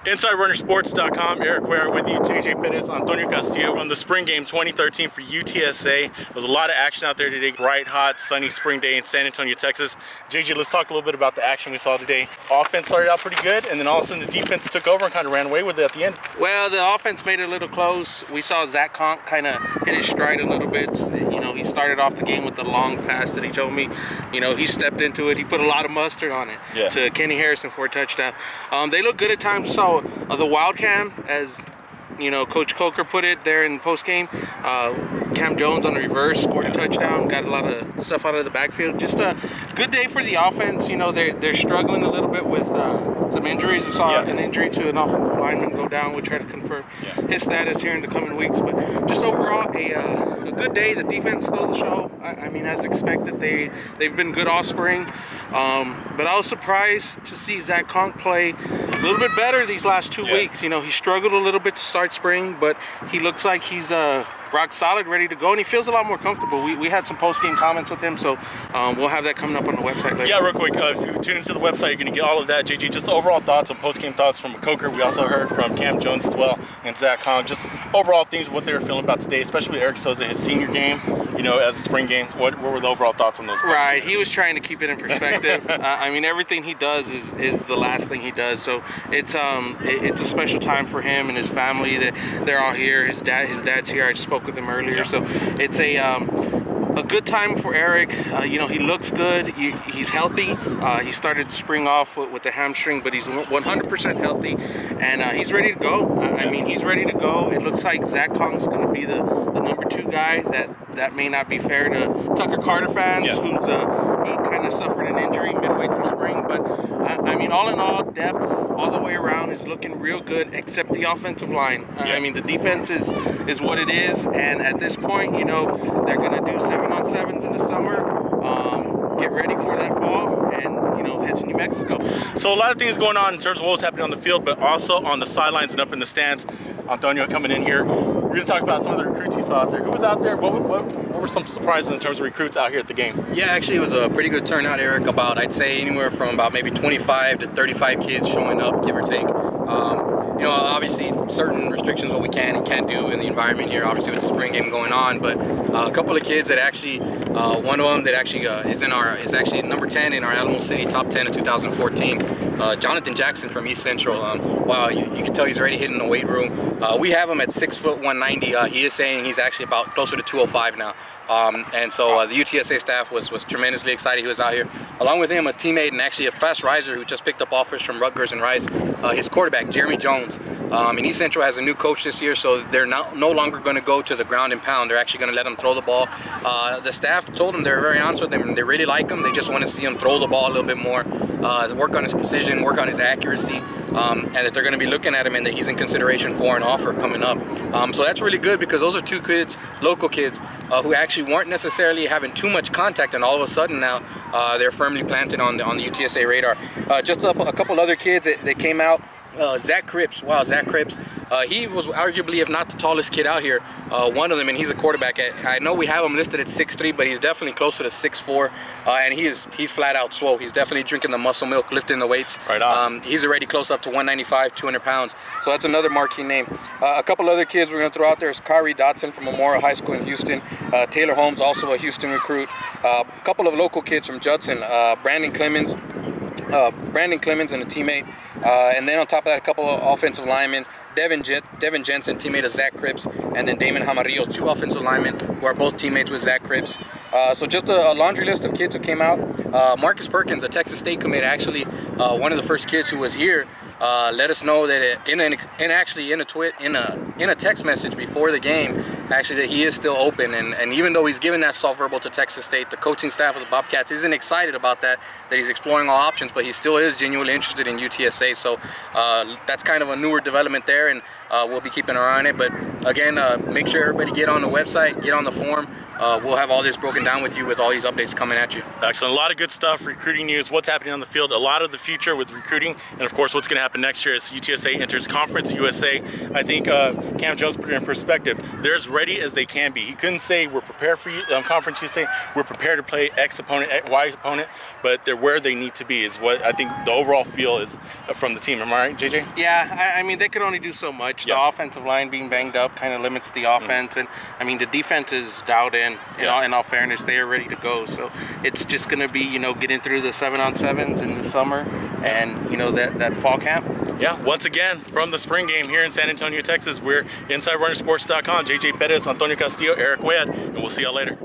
InsideRunnerSports.com, Eric Cuellar with you, JJ Perez, Antonio Castillo on the Spring Game 2013 for UTSA. There was a lot of action out there today. Bright, hot, sunny spring day in San Antonio, Texas. JJ, let's talk a little bit about the action we saw today. Offense started out pretty good, and then all of a sudden the defense took over and kind of ran away with it at the end. Well, the offense made it a little close. We saw Zach Conk kind of hit his stride a little bit. You know, he started off the game with the long pass that he told me. You know, he stepped into it. He put a lot of mustard on it to Kenny Harrison for a touchdown. They look good at times. We saw the wild cam, as you know, Coach Coker put it there in post game. Cam Jones on the reverse scored a touchdown, got a lot of stuff out of the backfield. Just a good day for the offense. You know, they're struggling a little bit with some injuries. We saw an injury to an offensive lineman go down. We try to confirm his status here in the coming weeks. But just overall, a good day. The defense stole the show. I mean, as expected, they've been good all spring. But I was surprised to see Zach Conk play a little bit better these last 2 weeks. You know, he struggled a little bit to start spring, but he looks like he's rock solid, ready to go, and he feels a lot more comfortable. We had some post-game comments with him, so we'll have that coming up on the website later. Yeah, real quick, if you tune into the website, you're going to get all of that. JJ, just overall thoughts and post-game thoughts from Coker. We also heard from Cam Jones as well, and Zach Conk. Just overall things, what they were feeling about today, especially with Eric Souza, his senior game, you know, as a spring game. What were the overall thoughts on those? Right, he was trying to keep it in perspective. I mean, everything he does is the last thing he does, so it's a special time for him and his family that they're all here. His dad's here. I just spoke with him earlier, so it's a good time for Eric. You know, he looks good. He's healthy. He started the spring off with the hamstring, but he's 100% healthy, and he's ready to go. I mean, he's ready to go. It looks like Zach Conk's going to be the number 2 guy. That may not be fair to Tucker Carter fans, who's he kind of suffered an injury midway through spring, but I mean, all in all, depth all the way around is looking real good, except the offensive line. I mean, the defense is what it is, and at this point, you know, they're going to do 7-on-7s in the summer. Get ready for that fall, and you know, head to New Mexico. So a lot of things going on in terms of what was happening on the field, but also on the sidelines and up in the stands. Antonio coming in here. We're going to talk about some of the recruits you saw out there. Who was out there? What were some surprises in terms of recruits out here at the game? Yeah, actually it was a pretty good turnout, Eric. About, I'd say, anywhere from about maybe 25 to 35 kids showing up, give or take. You know, obviously certain restrictions what we can and can't do in the environment here, obviously with the spring game going on, but a couple of kids that actually, one of them that actually is actually number 10 in our Alamo City top 10 of 2014, Jonathan Jackson from East Central. Wow, you can tell he's already hitting the weight room. We have him at 6 foot 190. He is saying he's actually about closer to 205 now. And so the UTSA staff was tremendously excited he was out here. Along with him, a teammate and actually a fast riser who just picked up offers from Rutgers and Rice, his quarterback, Jeremy Jones. And East Central has a new coach this year, so they're no longer going to go to the ground and pound. They're actually going to let him throw the ball. The staff told him they're very honest with him. They really like him. They just want to see him throw the ball a little bit more, work on his precision, work on his accuracy, and that they're going to be looking at him and that he's in consideration for an offer coming up. So that's really good, because those are 2 kids, local kids, who actually weren't necessarily having too much contact, and all of a sudden now they're firmly planted on the UTSA radar. Just a couple other kids that came out. Zach Cripps, wow, Zach Cripps. He was arguably, if not the tallest kid out here, one of them, and he's a quarterback. I know we have him listed at 6'3", but he's definitely closer to 6'4", and he's flat out swole. He's definitely drinking the muscle milk, lifting the weights. Right on. He's already close up to 195, 200 pounds. So that's another marquee name. A couple other kids we're going to throw out there is Kyrie Dotson from Memorial High School in Houston. Taylor Holmes, also a Houston recruit. A couple of local kids from Judson, Brandon Clemens and a teammate. And then on top of that, a couple of offensive linemen, Devin Jensen, teammate of Zach Cripps, and then Damon Hamarillo, 2 offensive linemen who are both teammates with Zach Cripps. So just a laundry list of kids who came out. Marcus Perkins, a Texas State commit, actually one of the first kids who was here, let us know that in a text message before the game, actually, that he is still open, and even though he's given that soft verbal to Texas State, the coaching staff of the Bobcats isn't excited about that he's exploring all options, but he still is genuinely interested in UTSA. So that's kind of a newer development there, and we'll be keeping our eye on it. But again, make sure everybody get on the website, get on the form, we'll have all this broken down with you with all these updates coming at you. Excellent. A lot of good stuff, recruiting news, what's happening on the field, a lot of the future with recruiting, and of course what's going to happen next year as UTSA enters Conference USA. I think Cam Jones put it in perspective. They're as ready as they can be. He couldn't say we're prepared for Conference USA, we're prepared to play X opponent, Y opponent, but they're where they need to be is what I think the overall feel is from the team. Am I right, JJ? Yeah, I mean, they could only do so much. The offensive line being banged up kind of limits the offense, and I mean, the defense is dialed in. In all fairness, they are ready to go. So it's just going to be, getting through the 7-on-7s in the summer and, that fall camp. Yeah, once again, from the spring game here in San Antonio, Texas, we're InsideRunnerSports.com. JJ Perez, Antonio Castillo, Eric Webb, and we'll see y'all later.